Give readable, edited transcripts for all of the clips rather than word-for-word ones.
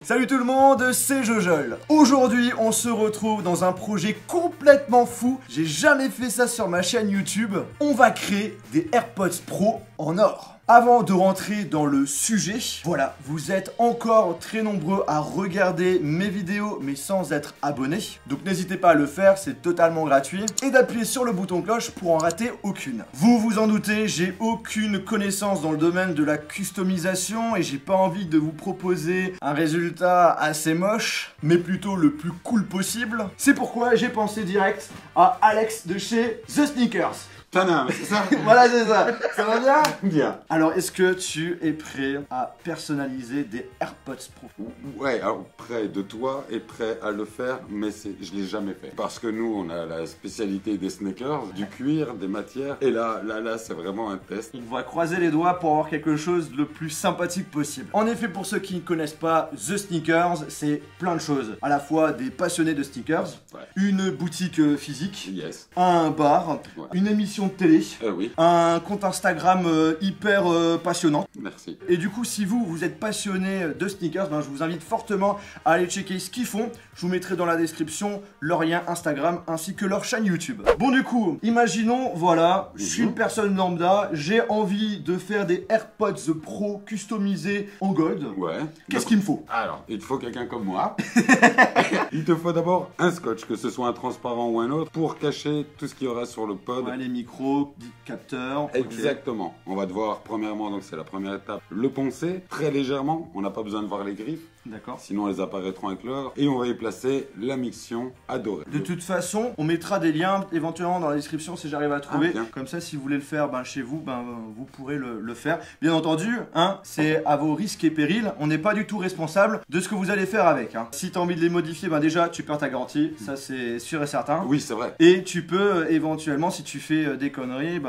Salut tout le monde, c'est Jojol. Aujourd'hui, on se retrouve dans un projet complètement fou. J'ai jamais fait ça sur ma chaîne YouTube. On va créer des AirPods Pro en or. Avant de rentrer dans le sujet, voilà, vous êtes encore très nombreux à regarder mes vidéos mais sans être abonnés. Donc n'hésitez pas à le faire, c'est totalement gratuit. Et d'appuyer sur le bouton cloche pour en rater aucune. Vous vous en doutez, j'ai aucune connaissance dans le domaine de la customisation et j'ai pas envie de vous proposer un résultat assez moche, mais plutôt le plus cool possible. C'est pourquoi j'ai pensé direct à Alex de chez The Sneakers. Tana, c'est ça? Voilà, c'est ça. Ça va bien? Bien. Alors, est-ce que tu es prêt à personnaliser des AirPods Pro? Ouais, alors prêt de toi et prêt à le faire, mais je l'ai jamais fait. Parce que nous, on a la spécialité des sneakers, du cuir, des matières, et là, c'est vraiment un test. On va croiser les doigts pour avoir quelque chose de le plus sympathique possible. En effet, pour ceux qui ne connaissent pas The Sneakers, c'est plein de choses. À la fois des passionnés de sneakers, Ouais. une boutique physique, Yes. un bar, Ouais. une émission de télé, Oui, un compte Instagram hyper passionnant. merci. Et du coup, si vous êtes passionné de sneakers, ben, je vous invite fortement à aller checker ce qu'ils font. Je vous mettrai dans la description leur lien Instagram ainsi que leur chaîne YouTube. Bon, du coup, imaginons, voilà, je suis une personne lambda, j'ai envie de faire des AirPods Pro customisés en gold. Ouais. Qu'est-ce qu'il me faut? Alors, il te faut quelqu'un comme moi. Il te faut d'abord un scotch, que ce soit un transparent ou un autre, pour cacher tout ce qu'il y aura sur le pod. Ouais, les micros, capteurs. ok. Exactement. On va devoir, premièrement, donc c'est la première étape, le poncer très légèrement. On n'a pas besoin de voir les griffes, D'accord. sinon elles apparaîtront avec l'or. Et on va y placer la mixion adorée. De toute façon, on mettra des liens éventuellement dans la description si j'arrive à trouver. bien. Comme ça, si vous voulez le faire chez vous, vous pourrez le faire. Bien entendu, hein, c'est à vos risques et périls. On n'est pas du tout responsable de ce que vous allez faire avec. Hein. Si tu as envie de les modifier, déjà, tu perds ta garantie. Ça, c'est sûr et certain. Oui, c'est vrai. Et tu peux éventuellement, si tu fais des conneries,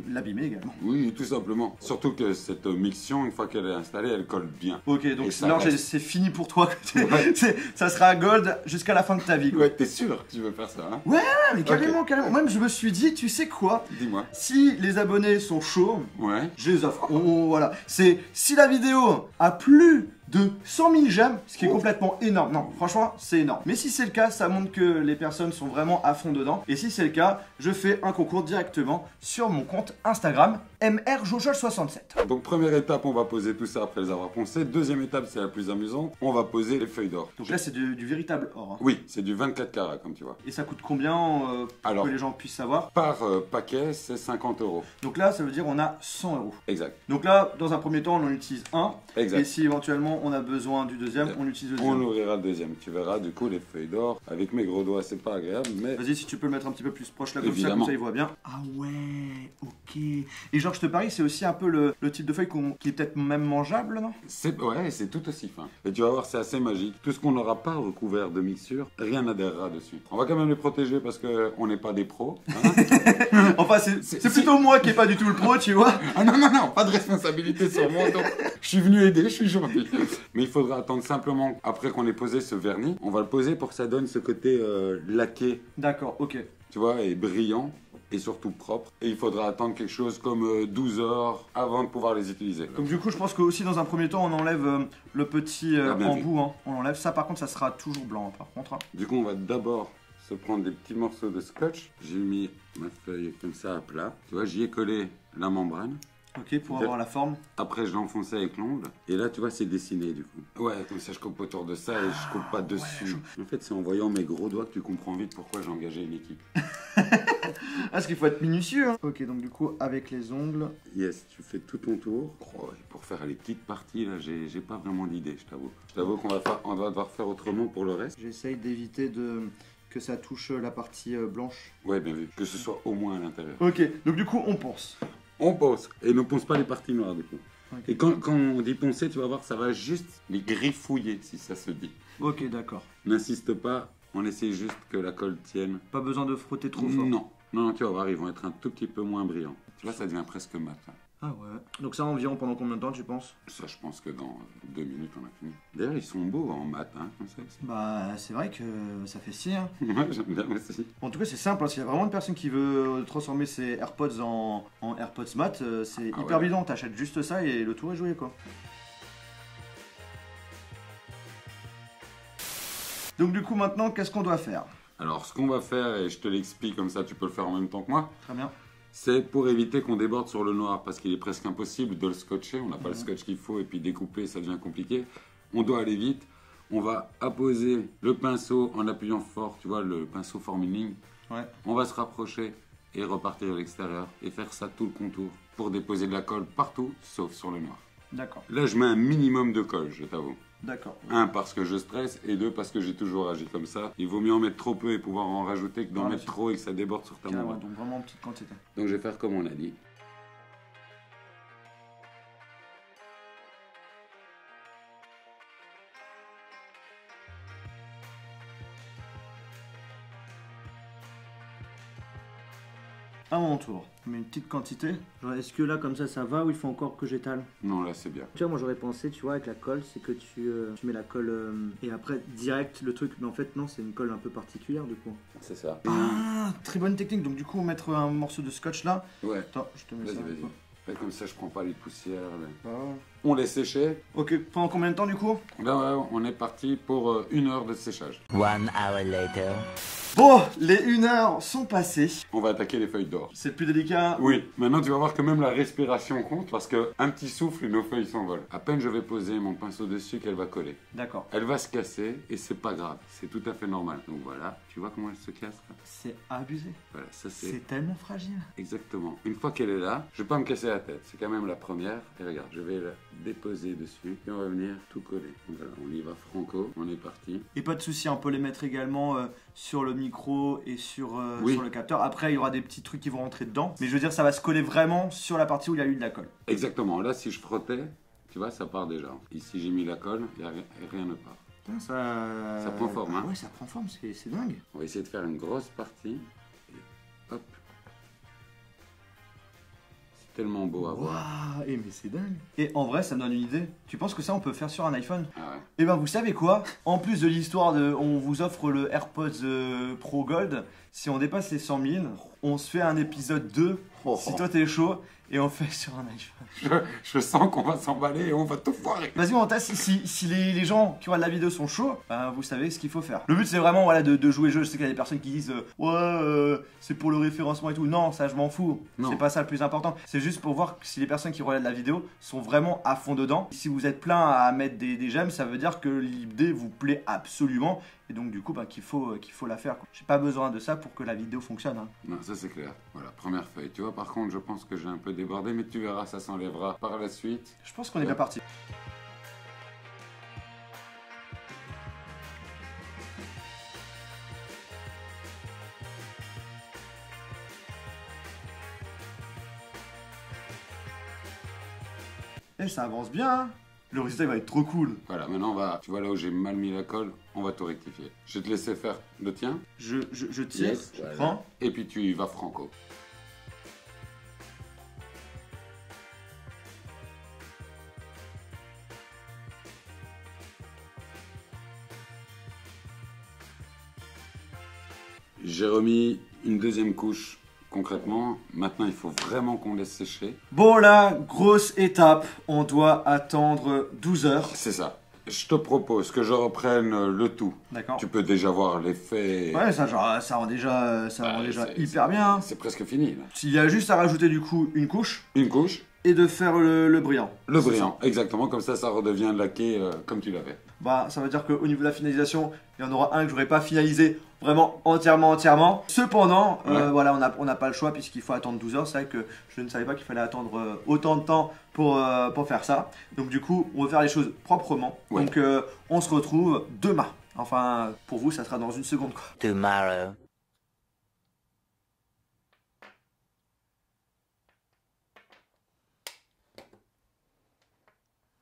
l'abîmer également. Oui, tout simplement. Surtout que cette mixion, une fois qu'elle est installée, elle colle bien. Ok, donc Et ça sinon reste. c'est fini pour toi. Ouais. Ça sera gold jusqu'à la fin de ta vie. Quoi. Ouais, t'es sûr que tu veux faire ça, hein? Ouais, mais carrément, carrément. Même je me suis dit, tu sais quoi? Dis-moi. Si les abonnés sont chauds, Ouais. je les offre. Voilà. C'est si la vidéo a plus de 100 000 j'aime, ce qui est complètement énorme. Non, franchement, c'est énorme. Mais si c'est le cas, ça montre que les personnes sont vraiment à fond dedans. Et si c'est le cas, je fais un concours directement sur mon compte Instagram, MRJojol67. Donc première étape, on va poser tout ça après les avoir poncés. Deuxième étape, c'est la plus amusante. On va poser les feuilles d'or. Donc là, c'est du véritable or. Hein. Oui, c'est du 24 carats, comme tu vois. Et ça coûte combien pour Alors. que les gens puissent savoir? Par paquet, c'est 50 €. Donc là, ça veut dire on a 100 euros. Exact. Donc là, dans un premier temps, on en utilise un. Exact. Et si éventuellement on a besoin du deuxième, on utilise le On deuxième. ouvrira le deuxième. Tu verras, du coup, les feuilles d'or. Avec mes gros doigts, c'est pas agréable, mais... Vas-y, si tu peux le mettre un petit peu plus proche là, comme Évidemment. ça il voit bien. Ah ouais, ok. Et genre, je te parie, c'est aussi un peu le type de feuille qui est peut-être même mangeable, non? Ouais, c'est tout aussi fin. Et tu vas voir, c'est assez magique. Tout ce qu'on n'aura pas recouvert de mixture, rien n'adhérera dessus. On va quand même les protéger parce qu'on n'est pas des pros. Hein. Enfin, c'est plutôt moi qui est pas du tout le pro, tu vois. Ah non, non, non, pas de responsabilité sur moi. Donc, je suis venu aider, je suis gentil. Mais il faudra attendre simplement, après qu'on ait posé ce vernis, on va le poser pour que ça donne ce côté laqué, D'accord, ok. tu vois, et brillant. Et surtout propre. Et il faudra attendre quelque chose comme 12 heures avant de pouvoir les utiliser. Donc du coup, je pense que aussi dans un premier temps, on enlève le petit bien vu. embout. Hein. On l'enlève. Ça, par contre, ça sera toujours blanc, par contre. Hein. Du coup, on va d'abord se prendre des petits morceaux de scotch. J'ai mis ma feuille comme ça à plat. Tu vois, j'y ai collé la membrane. Ok, pour avoir la forme. Après, je l'ai enfoncé avec l'ongle. Et là, tu vois, c'est dessiné du coup. Ouais, comme ça, je coupe autour de ça et je coupe pas dessus. En fait, c'est en voyant mes gros doigts que tu comprends vite pourquoi j'ai engagé une équipe. Ah, parce qu'il faut être minutieux. Hein. Ok, donc du coup, avec les ongles. Yes, tu fais tout ton tour. Oh, et pour faire les petites parties, là, j'ai pas vraiment d'idée, je t'avoue. Je t'avoue qu'on va devoir faire autrement pour le reste. J'essaye d'éviter que ça touche la partie blanche. Ouais, bien vu. Que ce soit au moins à l'intérieur. Ok, donc du coup, on ponce. On ponce. Et ne ponce pas les parties noires, du coup. Okay. Et quand on dit poncer, tu vas voir, ça va juste les griffouiller, si ça se dit. Ok, d'accord. N'insiste pas, on essaie juste que la colle tienne. Pas besoin de frotter trop fort. Non, non, tu vas voir, ils vont être un tout petit peu moins brillants. Tu vois, ça devient presque mat. Là. Ah ouais. Donc ça environ pendant combien de temps tu penses? Ça, je pense que dans 2 minutes, on a fini. D'ailleurs, ils sont beaux en mat, hein, comme ça aussi. Bah, c'est vrai que ça fait si, hein. Ouais, j'aime bien aussi. En tout cas, c'est simple, hein. S'il y a vraiment une personne qui veut transformer ses AirPods en AirPods mat, c'est hyper ouais. évident. T'achètes juste ça et le tour est joué, quoi. Donc du coup maintenant, qu'est-ce qu'on doit faire? Alors, ce qu'on va faire, et je te l'explique comme ça, tu peux le faire en même temps que moi, Très bien. c'est pour éviter qu'on déborde sur le noir, parce qu'il est presque impossible de le scotcher. On n'a pas le scotch qu'il faut, et puis découper, ça devient compliqué. On doit aller vite. On va apposer le pinceau en appuyant fort, tu vois, le pinceau forme une ligne. Ouais. On va se rapprocher et repartir à l'extérieur et faire ça tout le contour pour déposer de la colle partout, sauf sur le noir. D'accord. Là, je mets un minimum de colle, je t'avoue. D'accord. 1, parce que je stresse, et 2, parce que j'ai toujours agi comme ça. Il vaut mieux en mettre trop peu et pouvoir en rajouter que d'en mettre trop et que ça déborde sur ta main. Ouais, donc vraiment en petite quantité. Donc je vais faire comme on a dit. À mon tour, je mets une petite quantité. Genre, est-ce que là, comme ça va ou il faut encore que j'étale? Non, là c'est bien. Tu vois, moi j'aurais pensé, tu vois, avec la colle, c'est que tu mets la colle et après direct le truc. Mais en fait, non, c'est une colle un peu particulière du coup. C'est ça. Ah, très bonne technique. Donc, du coup, mettre un morceau de scotch là. Ouais. Attends, je te mets ça. Vas-y. Fais comme ça, je prends pas les poussières. Ah. On les séchait. Ok, pendant combien de temps du coup? Ben ouais, on est parti pour 1 heure de séchage. 1 hour later. Bon, les 1 heure sont passées. On va attaquer les feuilles d'or. C'est le plus délicat. Oui, maintenant tu vas voir que même la respiration compte parce que un petit souffle et nos feuilles s'envolent. À peine je vais poser mon pinceau dessus qu'elle va coller. D'accord. Elle va se casser et c'est pas grave, c'est tout à fait normal. Donc voilà, tu vois comment elle se casse là? C'est abusé. Voilà, ça c'est C'est tellement fragile. exactement. Une fois qu'elle est là, je vais pas me casser la tête, c'est quand même la première. Et regarde, je vais la déposer dessus et on va venir tout coller. Donc voilà, on y va franco, on est parti. Et pas de souci, on peut les mettre également sur le micro et sur le capteur. Après, il y aura des petits trucs qui vont rentrer dedans. Mais je veux dire, ça va se coller vraiment sur la partie où il y a eu de la colle. Exactement, là si je frottais, tu vois, ça part déjà. Ici j'ai mis la colle et rien ne part. Putain, ça prend forme, hein. Ouais, ça prend forme, c'est dingue. On va essayer de faire une grosse partie. Et hop. C'est tellement beau à voir. Waouh, mais c'est dingue. Et en vrai, ça me donne une idée. Tu penses que ça, on peut faire sur un iPhone? Ah ouais. Et ben, vous savez quoi? En plus de l'histoire de, on vous offre le AirPods Pro Gold. Si on dépasse les 100 000, on se fait un épisode 2. Si toi t'es chaud, et on fait sur un iPhone. Je sens qu'on va s'emballer et on va tout foirer. Vas-y, on teste. Si les gens qui regardent la vidéo sont chauds, ben, vous savez ce qu'il faut faire. Le but, c'est vraiment voilà, de jouer le jeu. Je sais qu'il y a des personnes qui disent ouais, c'est pour le référencement et tout. Non, ça, je m'en fous. C'est pas ça le plus important. C'est juste pour voir si les personnes qui regardent la vidéo sont vraiment à fond dedans. Si vous êtes plein à mettre des j'aime, ça veut dire que l'idée vous plaît absolument. Et donc, du coup, ben, qu'il faut la faire. J'ai pas besoin de ça pour que la vidéo fonctionne. Hein. Non, ça c'est clair. Voilà, première feuille. Tu vois, par contre, je pense que j'ai un peu débordé, mais tu verras, ça s'enlèvera par la suite. Je pense qu'on est bien parti. Et ça avance bien, hein. Le résultat il va être trop cool. Voilà, maintenant on va, tu vois là où j'ai mal mis la colle, on va tout rectifier. Je vais te laisser faire le tien. Je tire, Yes, je voilà. prends. Et puis tu y vas franco. J'ai remis une deuxième couche concrètement. Maintenant, il faut vraiment qu'on laisse sécher. Bon là, grosse étape, on doit attendre 12 heures. C'est ça. Je te propose que je reprenne le tout. D'accord. Tu peux déjà voir l'effet. Ouais, ça rend déjà c'est- hyper bien. C'est presque fini là. Il y a juste à rajouter du coup une couche Une couche, et de faire le brillant. le C'est brillant. Exactement, comme ça redevient laqué comme tu l'avais. Bah, ça veut dire qu'au niveau de la finalisation, il y en aura un que j'aurais pas finalisé vraiment entièrement. Cependant, Ouais. voilà, on n'a pas le choix puisqu'il faut attendre 12 heures. C'est vrai que je ne savais pas qu'il fallait attendre autant de temps pour faire ça. Donc du coup, on va faire les choses proprement. Ouais. Donc on se retrouve demain. Enfin, pour vous, ça sera dans une seconde quoi. Tomorrow.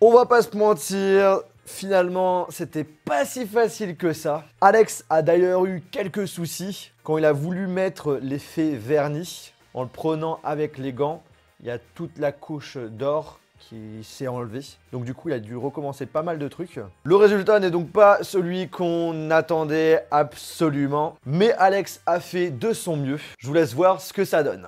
On va pas se mentir, finalement, c'était pas si facile que ça. Alex a d'ailleurs eu quelques soucis quand il a voulu mettre l'effet vernis. En le prenant avec les gants, il y a toute la couche d'or qui s'est enlevée. Donc du coup, il a dû recommencer pas mal de trucs. Le résultat n'est donc pas celui qu'on attendait absolument. Mais Alex a fait de son mieux. Je vous laisse voir ce que ça donne.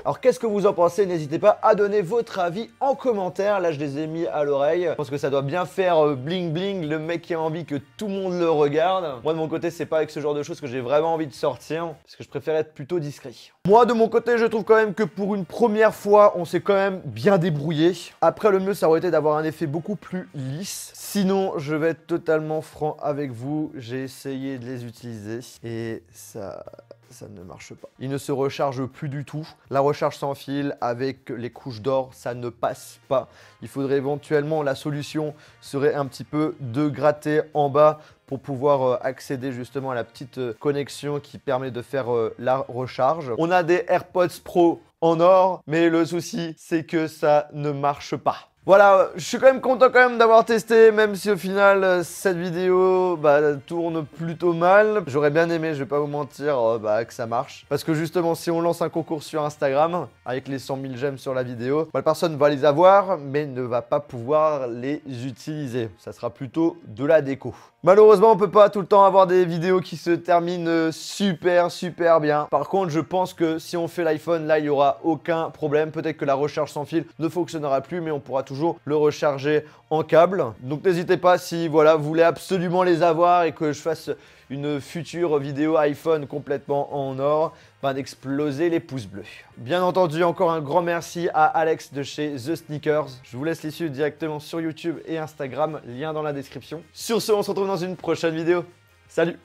Alors qu'est-ce que vous en pensez? N'hésitez pas à donner votre avis en commentaire. Là je les ai mis à l'oreille. Je pense que ça doit bien faire bling bling, le mec qui a envie que tout le monde le regarde. Moi de mon côté c'est pas avec ce genre de choses que j'ai vraiment envie de sortir, parce que je préfère être plutôt discret. Moi de mon côté je trouve quand même que pour une première fois on s'est quand même bien débrouillé. Après le mieux ça aurait été d'avoir un effet beaucoup plus lisse. Sinon je vais être totalement franc avec vous, j'ai essayé de les utiliser et ça ne marche pas. Il ne se recharge plus du tout. La recharge sans fil avec les couches d'or, ça ne passe pas. Il faudrait éventuellement, la solution serait un petit peu de gratter en bas pour pouvoir accéder justement à la petite connexion qui permet de faire la recharge. On a des AirPods Pro en or, mais le souci, c'est que ça ne marche pas. Voilà, je suis quand même content d'avoir testé, même si au final cette vidéo tourne plutôt mal. J'aurais bien aimé, je vais pas vous mentir, que ça marche. Parce que justement, si on lance un concours sur Instagram, avec les 100 000 j'aime sur la vidéo, la personne va les avoir, mais ne va pas pouvoir les utiliser. Ça sera plutôt de la déco. Malheureusement, on peut pas tout le temps avoir des vidéos qui se terminent super bien. Par contre, je pense que si on fait l'iPhone, là, il y aura aucun problème. Peut-être que la recharge sans fil ne fonctionnera plus, mais on pourra toujours le recharger en câble. Donc n'hésitez pas si vous voulez absolument les avoir et que je fasse une future vidéo iPhone complètement en or, d'exploser les pouces bleus. Bien entendu, encore un grand merci à Alex de chez The Sneakers. Je vous laisse les suivre directement sur YouTube et Instagram, lien dans la description. Sur ce, on se retrouve dans une prochaine vidéo. Salut!